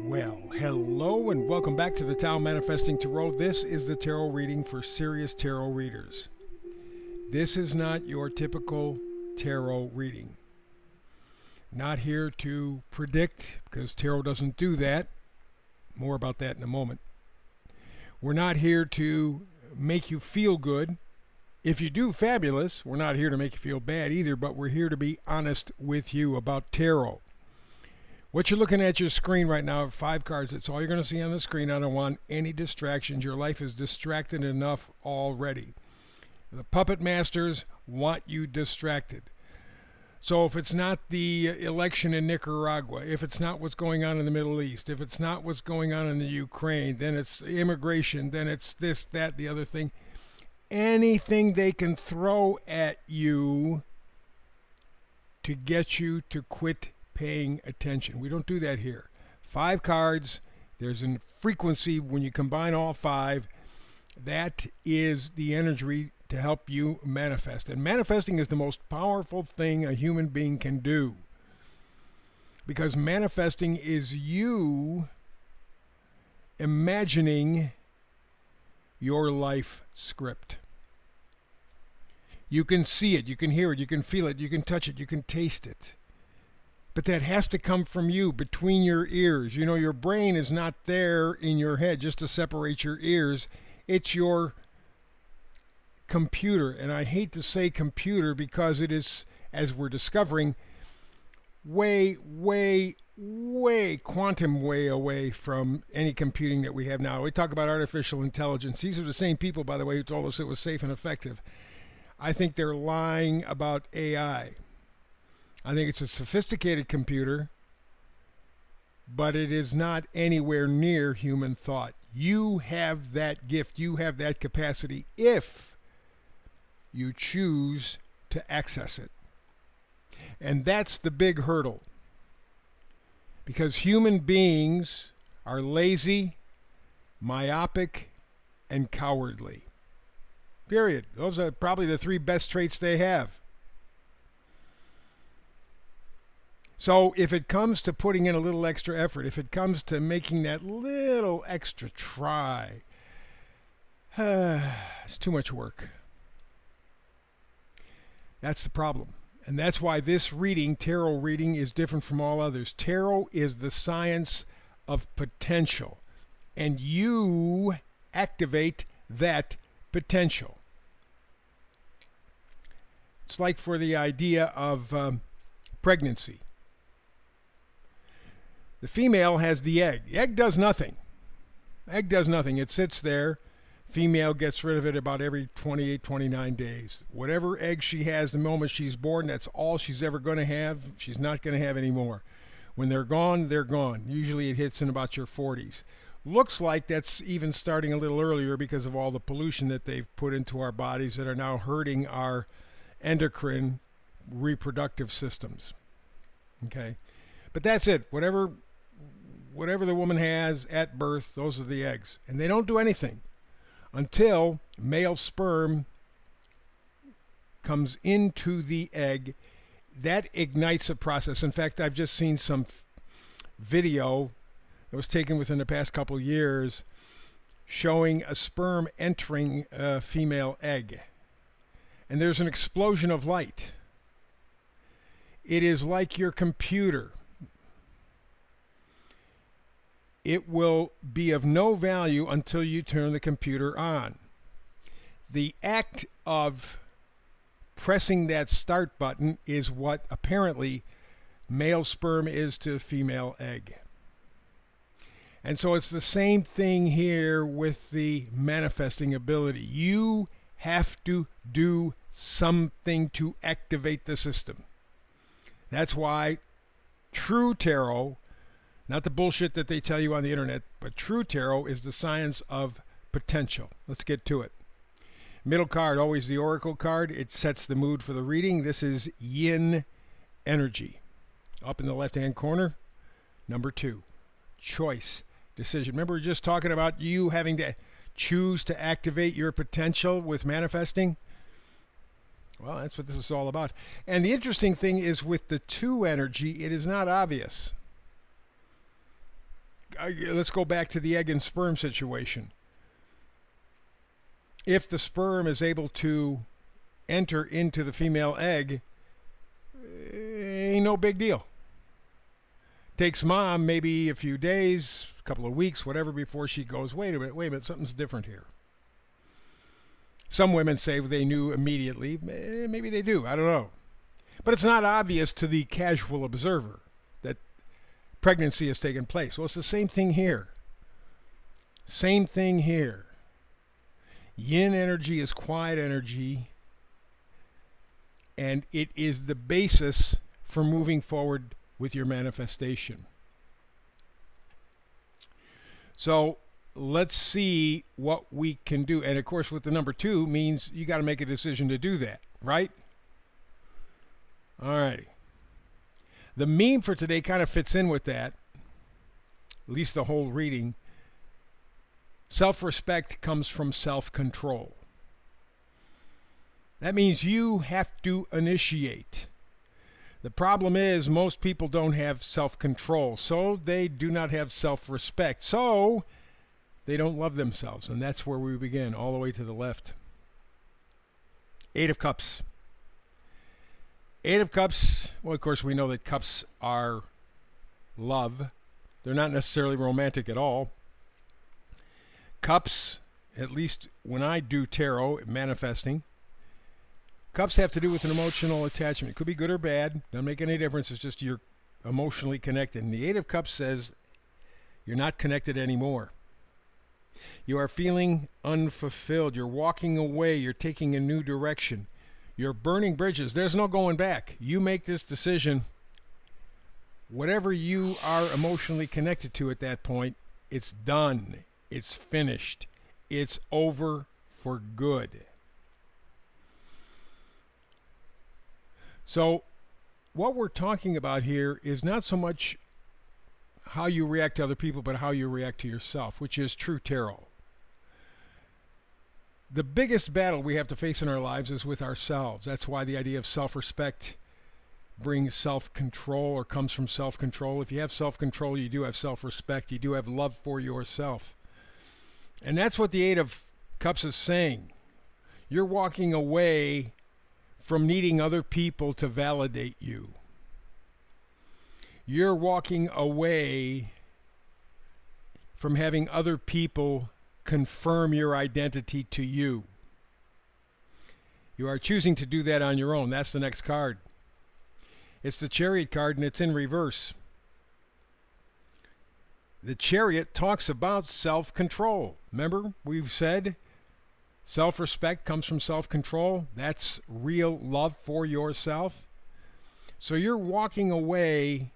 Well, hello and welcome back to the Tao Manifesting Tarot. This is the tarot reading for serious tarot readers. This is not your typical tarot reading. Not here to predict, because tarot doesn't do that. More about that in a moment. We're not here to make you feel good. If you do, fabulous. We're not here to make you feel bad either, but we're here to be honest with you about tarot. What you're looking at your screen right now, 5 cards, that's all you're going to see on the screen. I don't want any distractions. Your life is distracted enough already. The puppet masters want you distracted. So if it's not the election in Nicaragua, if it's not what's going on in the Middle East, if it's not what's going on in the Ukraine, then it's immigration, then it's this, that, the other thing. Anything they can throw at you to get you to quit paying attention. We don't do that here. 5 cards. There's a frequency when you combine all 5. That is the energy to help you manifest. And manifesting is the most powerful thing a human being can do. Because manifesting is you imagining your life script. You can see it, you can hear it, you can feel it, you can touch it, you can taste it. But that has to come from you, between your ears. You know, your brain is not there in your head just to separate your ears. It's your computer. And I hate to say computer because it is, as we're discovering, way quantum way away from any computing that we have now. We talk about artificial intelligence. These are the same people, by the way, who told us it was safe and effective. I think they're lying about AI. I think it's a sophisticated computer, but it is not anywhere near human thought. You have that gift. You have that capacity if you choose to access it. And that's the big hurdle. Because human beings are lazy, myopic, and cowardly. Period. Those are probably the 3 best traits they have. So if it comes to putting in a little extra effort, if it comes to making that little extra try, it's too much work. That's the problem. And that's why this reading, tarot reading, is different from all others. Tarot is the science of potential. And you activate that potential. It's like for the idea of pregnancy. The female has the egg. The egg does nothing. Egg does nothing. It sits there. Female gets rid of it about every 28, 29 days. Whatever egg she has the moment she's born, that's all she's ever going to have. She's not going to have any more. When they're gone, they're gone. Usually it hits in about your 40s. Looks like that's even starting a little earlier because of all the pollution that they've put into our bodies that are now hurting our endocrine reproductive systems. Okay? But that's it. Whatever the woman has at birth, those are the eggs. And they don't do anything until male sperm comes into the egg. That ignites a process. In fact, I've just seen some video that was taken within the past couple years showing a sperm entering a female egg. And there's an explosion of light. It is like your computer. It will be of no value until you turn the computer on. The act of pressing that start button is what apparently male sperm is to female egg. And so it's the same thing here with the manifesting ability. You have to do something to activate the system. That's why true tarot, not the bullshit that they tell you on the internet, but true tarot is the science of potential. Let's get to it. Middle card, always the oracle card. It sets the mood for the reading. This is yin energy. Up in the left-hand corner, number 2, choice, decision. Remember, we're just talking about you having to choose to activate your potential with manifesting? Well, that's what this is all about. And the interesting thing is with the 2 energy, it is not obvious. let's go back to the egg and sperm situation. If the sperm is able to enter into the female egg, ain't no big deal. Takes mom maybe a few days, a couple of weeks, whatever, before she goes, wait a minute, something's different here. Some women say they knew immediately. Maybe they do, I don't know. But it's not obvious to the casual observer that pregnancy has taken place. Well, it's the same thing here. Same thing here. Yin energy is quiet energy, and it is the basis for moving forward with your manifestation. So let's see what we can do. And of course, with the number 2 means you got to make a decision to do that, right? All right. The meme for today kind of fits in with that, at least the whole reading. Self-respect comes from self-control. That means you have to initiate. The problem is most people don't have self-control, so they do not have self-respect. So they don't love themselves, and that's where we begin, all the way to the left. 8 of Cups. 8 of Cups, well, of course, we know that cups are love. They're not necessarily romantic at all. Cups, at least when I do tarot, manifesting, cups have to do with an emotional attachment. It could be good or bad. Doesn't make any difference. It's just you're emotionally connected. And the 8 of Cups says you're not connected anymore. You are feeling unfulfilled. You're walking away. You're taking a new direction. You're burning bridges. There's no going back. You make this decision. Whatever you are emotionally connected to at that point, it's done. It's finished. It's over for good. So what we're talking about here is not so much how you react to other people, but how you react to yourself, which is true tarot. The biggest battle we have to face in our lives is with ourselves. That's why the idea of self-respect brings self-control, or comes from self-control. If you have self-control, you do have self-respect. You do have love for yourself. And that's what the 8 of Cups is saying. You're walking away from needing other people to validate you. You're walking away from having other people confirm your identity to you. You are choosing to do that on your own. That's the next card. It's the Chariot card, and it's in reverse. The Chariot talks about self-control. Remember, we've said self-respect comes from self-control. That's real love for yourself. So you're walking away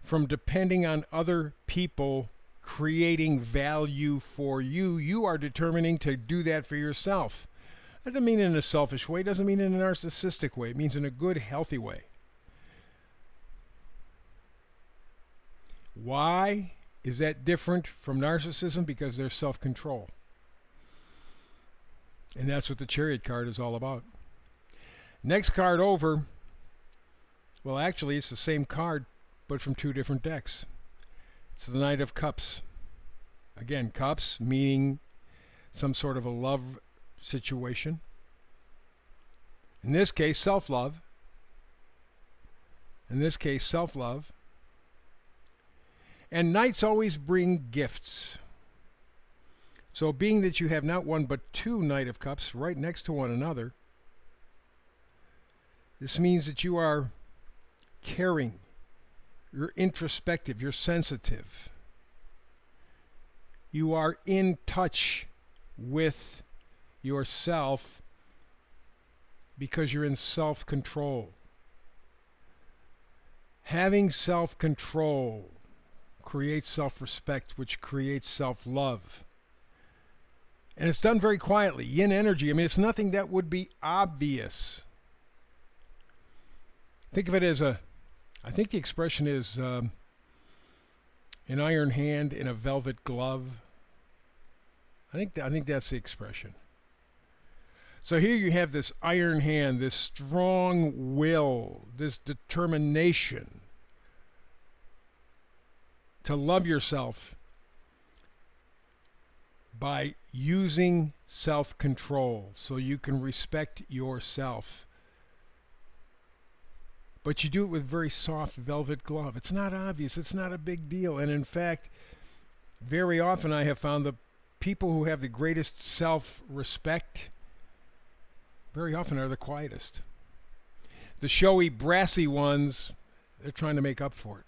from depending on other people creating value for you. You are determining to do that for yourself. That doesn't mean in a selfish way. It doesn't mean in a narcissistic way. It means in a good, healthy way. Why is that different from narcissism? Because there's self-control. And that's what the Chariot card is all about. Next card over, well, actually, it's the same card, but from 2 different decks. It's the Knight of Cups. Again, cups meaning some sort of a love situation. In this case, self-love. In this case, self-love. And knights always bring gifts. So being that you have not 1 but 2 Knight of Cups right next to one another, this means that you are caring, you're introspective, you're sensitive. You are in touch with yourself because you're in self-control. Having self-control creates self-respect, which creates self-love. And it's done very quietly. Yin energy, I mean, it's nothing that would be obvious. Think of it as I think the expression is an iron hand in a velvet glove. I think that's the expression. So here you have this iron hand, this strong will, this determination to love yourself by using self-control so you can respect yourself. But you do it with very soft velvet glove. It's not obvious. It's not a big deal. And in fact, very often I have found the people who have the greatest self-respect very often are the quietest. The showy, brassy ones, they're trying to make up for it.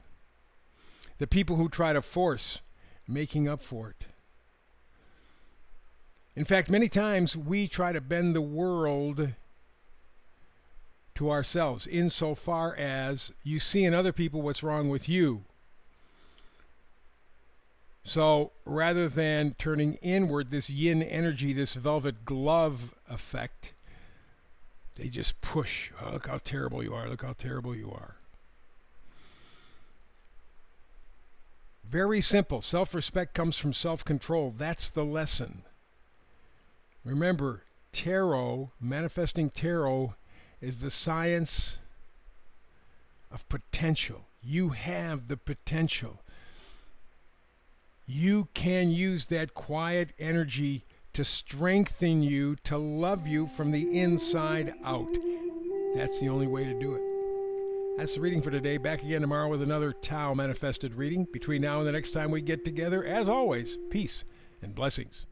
The people who try to force, making up for it. In fact, many times we try to bend the world to ourselves, insofar as you see in other people what's wrong with you. So rather than turning inward, this yin energy, this velvet glove effect, they just push. Oh, look how terrible you are. Look how terrible you are. Very simple. Self-respect comes from self-control. That's the lesson. Remember, tarot, manifesting tarot, is the science of potential. You have the potential. You can use that quiet energy to strengthen you, to love you from the inside out. That's the only way to do it. That's the reading for today. Back again tomorrow with another Tao manifested reading. Between now and the next time we get together, as always, peace and blessings.